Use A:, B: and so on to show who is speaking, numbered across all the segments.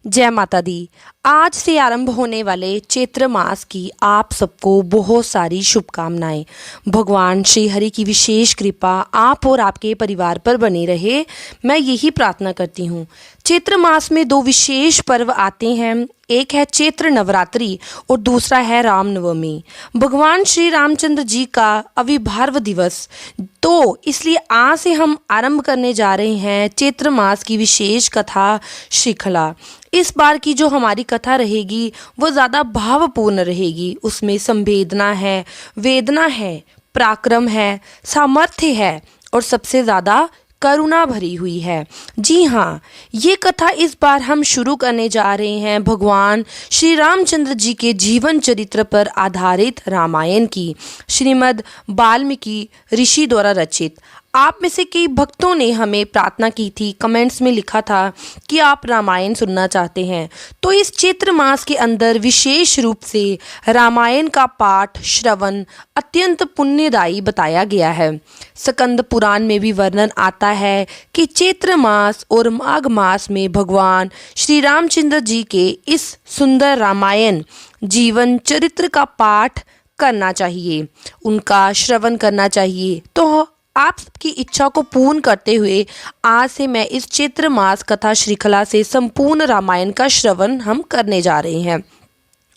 A: जय माता दी। आज से आरंभ होने वाले चैत्र मास की आप सबको बहुत सारी शुभकामनाएं। भगवान श्री हरि की विशेष कृपा आप और आपके परिवार पर बनी रहे, मैं यही प्रार्थना करती हूँ। चैत्र मास में दो विशेष पर्व आते हैं, एक है चैत्र नवरात्रि और दूसरा है रामनवमी, भगवान श्री रामचंद्र जी का आविर्भाव दिवस। तो इसलिए आज से हम आरंभ करने जा रहे हैं चैत्र मास की विशेष कथा श्रृंखला। इस बार की जो हमारी कथा रहेगी वो ज़्यादा भावपूर्ण रहेगी। उसमें संवेदना है, वेदना है, पराक्रम है, सामर्थ्य है और सबसे ज़्यादा करुणा भरी हुई है। जी हाँ, ये कथा इस बार हम शुरू करने जा रहे हैं भगवान श्री रामचंद्र जी के जीवन चरित्र पर आधारित रामायण की, श्रीमद् वाल्मीकि ऋषि द्वारा रचित। आप में से कई भक्तों ने हमें प्रार्थना की थी, कमेंट्स में लिखा था कि आप रामायण सुनना चाहते हैं। तो इस चैत्र मास के अंदर विशेष रूप से रामायण का पाठ श्रवण अत्यंत पुण्यदायी बताया गया है। स्कंद पुराण में भी वर्णन आता है कि चैत्र मास और माघ मास में भगवान श्री रामचंद्र जी के इस सुंदर रामायण जीवन चरित्र का पाठ करना चाहिए, उनका श्रवण करना चाहिए। तो आप सबकी इच्छा को पूर्ण करते हुए आज से मैं इस चैत्र मास कथा श्रृंखला से संपूर्ण रामायण का श्रवण हम करने जा रहे हैं,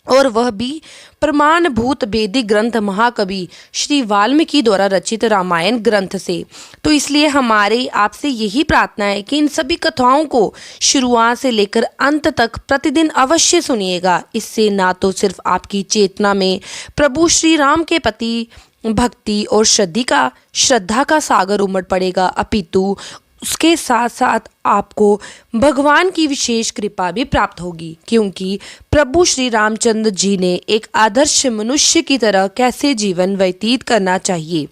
A: और वह भी प्रमाणभूत वैदिक ग्रंथ महाकवि श्री वाल्मीकि द्वारा रचित रामायण ग्रंथ से। तो इसलिए हमारी आपसे यही प्रार्थना है कि इन सभी कथाओं को शुरुआत से लेकर अंत तक प्रतिदिन अवश्य सुनिएगा। इससे ना तो सिर्फ आपकी चेतना में प्रभु श्री राम के प्रति भक्ति और श्रद्धा का सागर उमड़ पड़ेगा, अपितु उसके साथ साथ आपको भगवान की विशेष कृपा भी प्राप्त होगी, क्योंकि प्रभु श्री रामचंद्र जी ने एक आदर्श मनुष्य की तरह कैसे जीवन व्यतीत करना चाहिए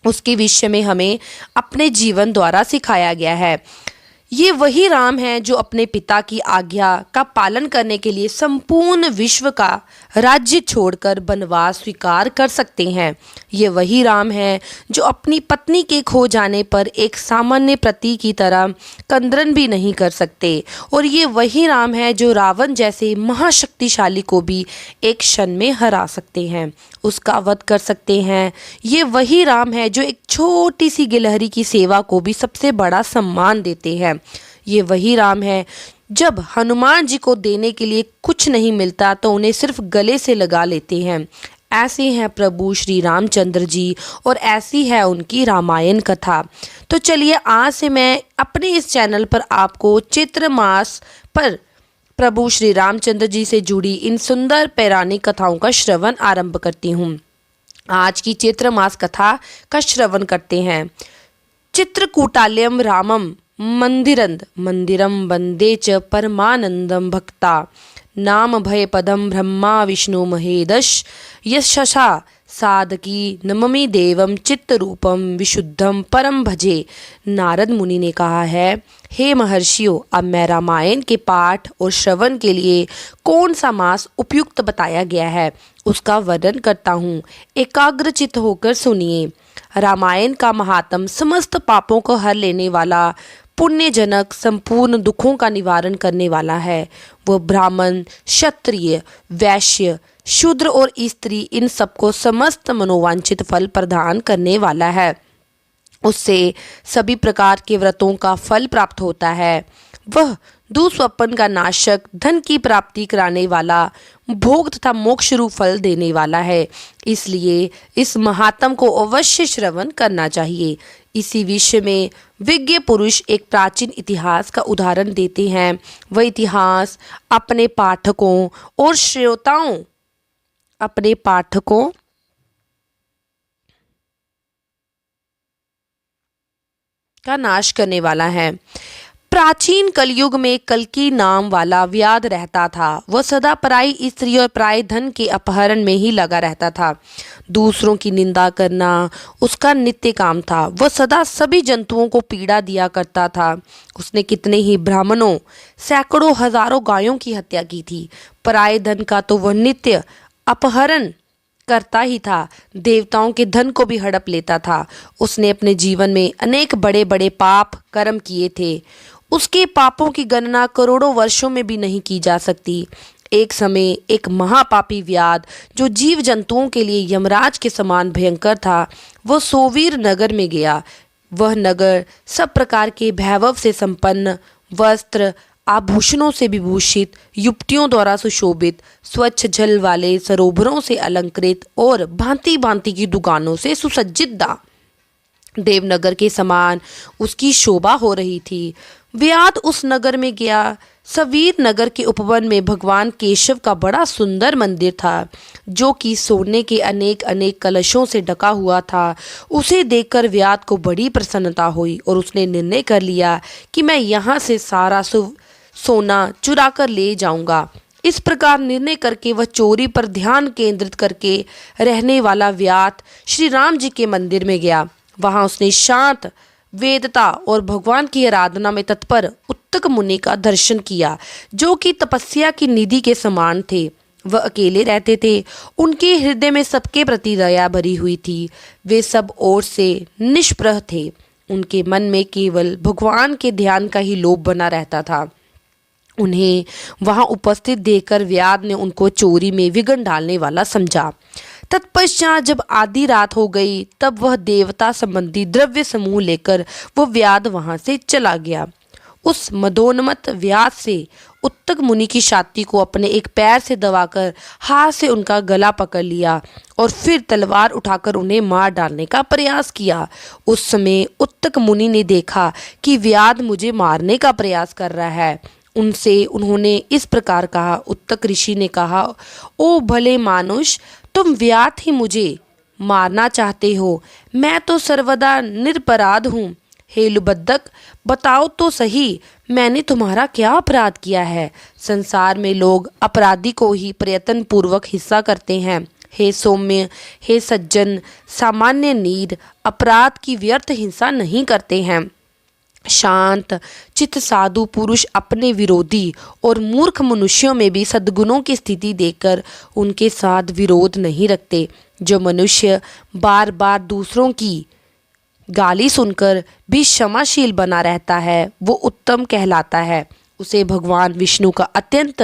A: उसके विषय में हमें अपने जीवन द्वारा सिखाया गया है। ये वही राम है जो अपने पिता की आज्ञा का पालन करने के लिए संपूर्ण विश्व का राज्य छोड़कर वनवास स्वीकार कर सकते हैं। ये वही राम है जो अपनी पत्नी के खो जाने पर एक सामान्य पति की तरह कंदरन भी नहीं कर सकते, और ये वही राम है जो रावण जैसे महाशक्तिशाली को भी एक क्षण में हरा सकते हैं, उसका वध कर सकते हैं। ये वही राम है जो एक छोटी सी गिलहरी की सेवा को भी सबसे बड़ा सम्मान देते हैं। ये वही राम है जब हनुमान जी को देने के लिए कुछ नहीं मिलता तो उन्हें सिर्फ गले से लगा लेते हैं। ऐसे हैं प्रभु श्री रामचंद्र जी और ऐसी है उनकी रामायण कथा। तो चलिए आज से मैं अपने इस चैनल पर आपको चैत्र मास पर प्रभु श्री रामचंद्र जी से जुड़ी इन सुंदर पौराणिक कथाओं का श्रवण आरंभ करती हूँ। आज की चैत्र मास कथा का श्रवण करते हैं। चित्रकूटालयम रामम मंदिरम वंदे च परमानंदम भक्ता नाम भय पदम ब्रह्मा विष्णु महेदश यशसा साधकी नममि देवम चित्त रूपम विशुद्धम परम भजे। नारद मुनि ने कहा है, हे महर्षियों, अब मैं रामायण के पाठ और श्रवण के लिए कौन सा मास उपयुक्त बताया गया है उसका वर्णन करता हूँ, एकाग्रचित्त होकर सुनिए। रामायण का महात्म समस्त पापों को हर लेने वाला, पुण्यजनक, संपूर्ण दुखों का निवारण करने वाला है। वो ब्राह्मण, क्षत्रिय, वैश्य, शूद्र और स्त्री इन सबको समस्त मनोवांछित फल प्रदान करने वाला है। उससे सभी प्रकार के व्रतों का फल प्राप्त होता है। वह दुस्वप्न का नाशक, धन की प्राप्ति कराने वाला, भोग तथा मोक्ष रूप फल देने वाला है। इसलिए इस महात्म को अवश्य श्रवण करना चाहिए। इसी विषय में विज्ञ पुरुष एक प्राचीन इतिहास का उदाहरण देते हैं। वह इतिहास अपने पाठकों और श्रोताओं का नाश करने वाला है। प्राचीन कलयुग में कल्कि नाम वाला व्याध रहता था। वह सदा पराई स्त्री और पराये धन के अपहरण में ही लगा रहता था। दूसरों की निंदा करना उसका नित्य काम था। वह सदा सभी जंतुओं को पीड़ा दिया करता था। उसने कितने ही ब्राह्मणों, सैकड़ों हजारों गायों की हत्या की थी। पराये धन का तो वह नित्य अपहरण करता ही था, देवताओं के धन को भी हड़प लेता था। उसने अपने जीवन में अनेक बड़े बड़े पाप कर्म किए थे। उसके पापों की गणना करोड़ों वर्षों में भी नहीं की जा सकती। एक समय एक महापापी व्याध, जो जीव जंतुओं के लिए यमराज के समान भयंकर था, वह सोवीर नगर में गया। वह नगर सब प्रकार के वैभव से संपन्न, वस्त्र आभूषणों से विभूषित, युवतियों द्वारा सुशोभित, स्वच्छ जल वाले सरोवरों से अलंकृत और भांति भांति की दुकानों से सुसज्जित था। देवनगर के समान उसकी शोभा हो रही थी। व्याध उस नगर में गया। सवीर नगर के उपवन में भगवान केशव का बड़ा सुंदर मंदिर था, जो कि सोने के अनेक अनेक कलशों से ढका हुआ था। उसे देखकर व्याध को बड़ी प्रसन्नता हुई और उसने निर्णय कर लिया कि मैं यहाँ से सारा सोना चुरा कर ले जाऊंगा। इस प्रकार निर्णय करके वह चोरी पर ध्यान केंद्रित करके रहने वाला व्याध श्री राम जी के मंदिर में गया। वहां उसने शांत, वेदता और भगवान की आराधना में तत्पर उत्तक मुनि का दर्शन किया, जो कि तपस्या की निधि के समान थे। वह अकेले रहते थे। उनके हृदय में सबके प्रति दया भरी हुई थी। वे सब ओर से निष्प्रह थे। उनके मन में केवल भगवान के ध्यान का ही लोभ बना रहता था। उन्हें वहां उपस्थित देखकर व्याध ने उनको चोरी में विघ्न डालने वाला समझा। तत्पश्चात जब आधी रात हो गई, तब वह देवता संबंधी द्रव्य समूह लेकर वो व्याध वहां से चला गया। उस मदोन्मत्त व्याध से उत्तक मुनि की छाती को अपने एक पैर से दबाकर हाथ से उनका गला पकड़ लिया और फिर तलवार उठाकर उन्हें मार डालने का प्रयास किया। उस समय उत्तक मुनि ने देखा कि व्याध मुझे मारने का प्रयास कर रहा है। उन्होंने इस प्रकार कहा। उत्तक ऋषि ने कहा, ओ भले मानुष, तुम व्याध ही मुझे मारना चाहते हो। मैं तो सर्वदा निरपराध हूँ। हे लुबद्धक, बताओ तो सही, मैंने तुम्हारा क्या अपराध किया है? संसार में लोग अपराधी को ही प्रयत्न पूर्वक हिंसा करते हैं। हे सौम्य, हे सज्जन, सामान्य नीर अपराध की व्यर्थ हिंसा नहीं करते हैं। शांत चित्त साधु पुरुष अपने विरोधी और मूर्ख मनुष्यों में भी सद्गुणों की स्थिति देखकर उनके साथ विरोध नहीं रखते। जो मनुष्य बार बार दूसरों की गाली सुनकर भी क्षमाशील बना रहता है, वो उत्तम कहलाता है। उसे भगवान विष्णु का अत्यंत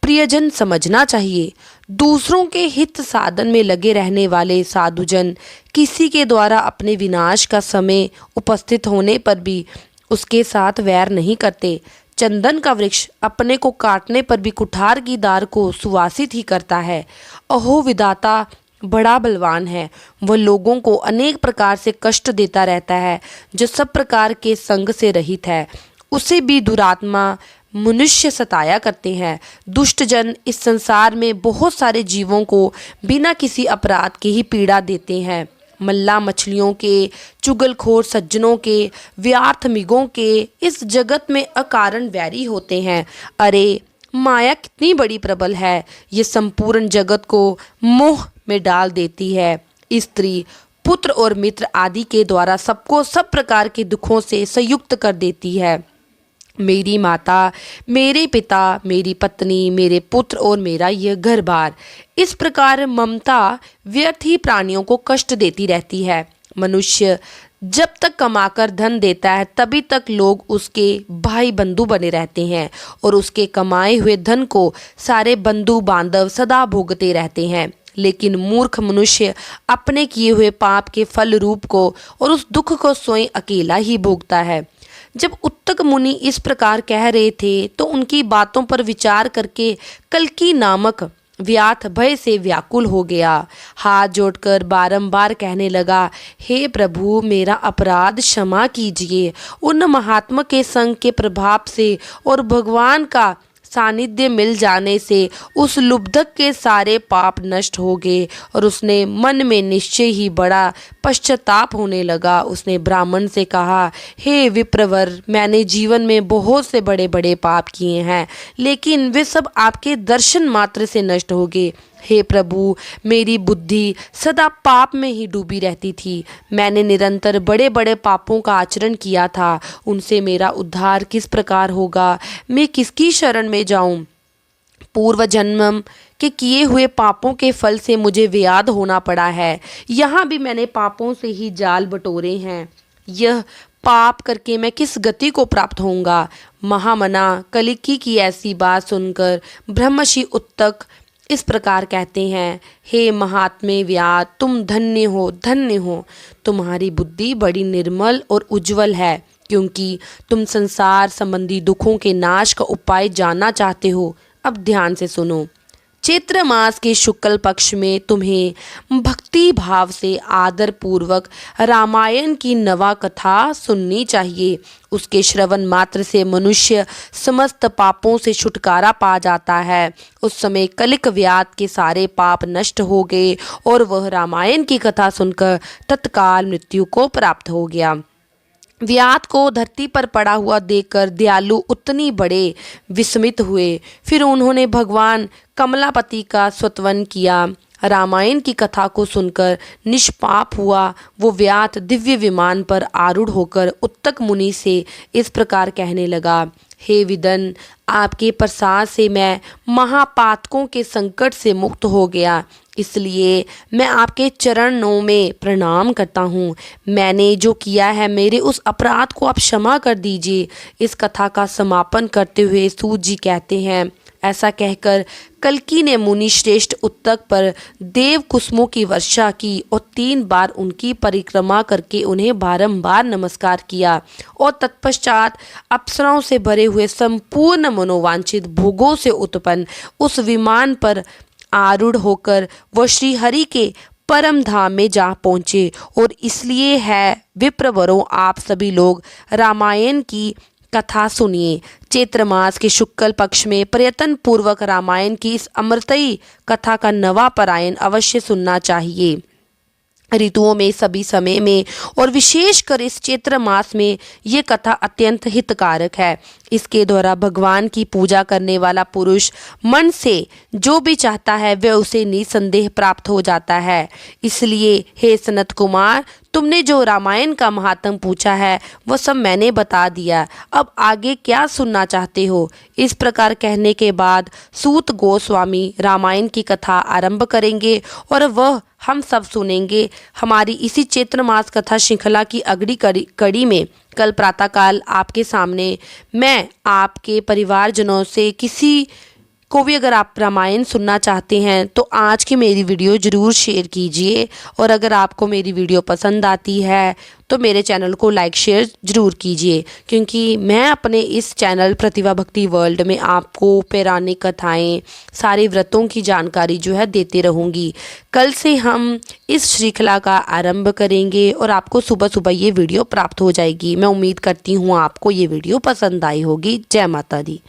A: प्रियजन समझना चाहिए। दूसरों के हित साधन में लगे रहने वाले साधुजन किसी के द्वारा अपने विनाश का समय उपस्थित होने पर भी उसके साथ वैर नहीं करते। चंदन का वृक्ष अपने को काटने पर भी कुठार की दार को सुवासित ही करता है। अहो विधाता बड़ा बलवान है। वह लोगों को अनेक प्रकार से कष्ट देता रहता है। जो सब प्रकार के संग से रहित है, उसे भी दुरात्मा मनुष्य सताया करते हैं। दुष्ट जन इस संसार में बहुत सारे जीवों को बिना किसी अपराध के ही पीड़ा देते हैं। मल्ला मछलियों के, चुगलखोर सज्जनों के, व्यर्थ मिगों के इस जगत में अकारण वैरी होते हैं। अरे माया कितनी बड़ी प्रबल है, ये संपूर्ण जगत को मोह में डाल देती है। स्त्री, पुत्र और मित्र आदि के द्वारा सबको सब प्रकार के दुखों से संयुक्त कर देती है। मेरी माता, मेरे पिता, मेरी पत्नी, मेरे पुत्र और मेरा यह घर बार, इस प्रकार ममता व्यर्थ ही प्राणियों को कष्ट देती रहती है। मनुष्य जब तक कमाकर धन देता है, तभी तक लोग उसके भाई बंधु बने रहते हैं और उसके कमाए हुए धन को सारे बंधु बांधव सदा भोगते रहते हैं। लेकिन मूर्ख मनुष्य अपने किए हुए पाप के फल रूप को और उस दुख को स्वयं अकेला ही भोगता है। जब उत्तक मुनि इस प्रकार कह रहे थे, तो उनकी बातों पर विचार करके कल्की नामक व्याध भय से व्याकुल हो गया। हाथ जोड़कर बारंबार कहने लगा, हे प्रभु, मेरा अपराध क्षमा कीजिए। उन महात्मा के संग के प्रभाव से और भगवान का सानिध्य मिल जाने से उस लुब्धक के सारे पाप नष्ट हो गए और उसने मन में निश्चय ही बड़ा पश्चाताप होने लगा। उसने ब्राह्मण से कहा, हे विप्रवर, मैंने जीवन में बहुत से बड़े बड़े पाप किए हैं, लेकिन वे सब आपके दर्शन मात्र से नष्ट हो गए। हे प्रभु, मेरी बुद्धि सदा पाप में ही डूबी रहती थी। मैंने निरंतर बड़े बड़े पापों का आचरण किया था। उनसे मेरा उद्धार किस प्रकार होगा? मैं किसकी शरण में जाऊं? पूर्व जन्म के किए हुए पापों के फल से मुझे व्याध होना पड़ा है। यहाँ भी मैंने पापों से ही जाल बटोरे हैं। यह पाप करके मैं किस गति को प्राप्त होऊंगा। महामना कलिकी की ऐसी बात सुनकर ब्रह्मर्षि उत्तक इस प्रकार कहते हैं, हे महात्मे व्यास, तुम धन्य हो, धन्य हो। तुम्हारी बुद्धि बड़ी निर्मल और उज्जवल है, क्योंकि तुम संसार संबंधी दुखों के नाश का उपाय जानना चाहते हो। अब ध्यान से सुनो। चैत्र मास के शुक्ल पक्ष में तुम्हें भक्ति भाव से आदर पूर्वक रामायण की नवा कथा सुननी चाहिए। उसके श्रवण मात्र से मनुष्य समस्त पापों से छुटकारा पा जाता है। उस समय कलिक व्याध के सारे पाप नष्ट हो गए और वह रामायण की कथा सुनकर तत्काल मृत्यु को प्राप्त हो गया। व्याध को धरती पर पड़ा हुआ देखकर दयालु उतनी बड़े विस्मित हुए। फिर उन्होंने भगवान कमलापति का स्तवन किया। रामायण की कथा को सुनकर निष्पाप हुआ वो व्याध दिव्य विमान पर आरूढ़ होकर उत्तक मुनि से इस प्रकार कहने लगा, हे विदन, आपके प्रसाद से मैं महापातकों के संकट से मुक्त हो गया, इसलिए मैं आपके चरणों में प्रणाम करता हूँ। मैंने जो किया है मेरे उस अपराध को आप क्षमा कर दीजिए। इस कथा का समापन करते हुए सूत जी कहते हैं, ऐसा कहकर कल्की ने मुनि श्रेष्ठ उत्तक पर देव कुसुमों की वर्षा की और 3 बार उनकी परिक्रमा करके उन्हें बारंबार नमस्कार किया और तत्पश्चात अप्सराओं से भरे हुए संपूर्ण मनोवांछित भोगों से उत्पन्न उस विमान पर आरूढ़ होकर वह श्री हरि के परम धाम में जा पहुँचे। और इसलिए है विप्रवरों, आप सभी लोग रामायण की कथा सुनिए। चैत्र मास के शुक्ल पक्ष में प्रयत्न पूर्वक रामायण की इस अमृतई कथा का नवा पारायण अवश्य सुनना चाहिए। ऋतुओं में सभी समय में और विशेषकर इस चैत्र मास में ये कथा अत्यंत हितकारक है। इसके द्वारा भगवान की पूजा करने वाला पुरुष मन से जो भी चाहता है वह उसे निसंदेह प्राप्त हो जाता है। इसलिए हे सनत कुमार, तुमने जो रामायण का महात्म पूछा है वह सब मैंने बता दिया। अब आगे क्या सुनना चाहते हो? इस प्रकार कहने के बाद सूत गोस्वामी रामायण की कथा आरंभ करेंगे और वह हम सब सुनेंगे। हमारी इसी चैत्र मास कथा श्रृंखला की अगली कड़ी में कल प्रातःकाल आपके सामने मैं आपके परिवारजनों से किसी को भी अगर आप रामायण सुनना चाहते हैं तो आज की मेरी वीडियो ज़रूर शेयर कीजिए। और अगर आपको मेरी वीडियो पसंद आती है तो मेरे चैनल को लाइक शेयर ज़रूर कीजिए, क्योंकि मैं अपने इस चैनल प्रतिभा भक्ति वर्ल्ड में आपको पौराणिक कथाएं, सारे व्रतों की जानकारी जो है देते रहूँगी। कल से हम इस श्रृंखला का आरंभ करेंगे और आपको सुबह सुबह ये वीडियो प्राप्त हो जाएगी। मैं उम्मीद करती हूँ आपको ये वीडियो पसंद आई होगी। जय माता दी।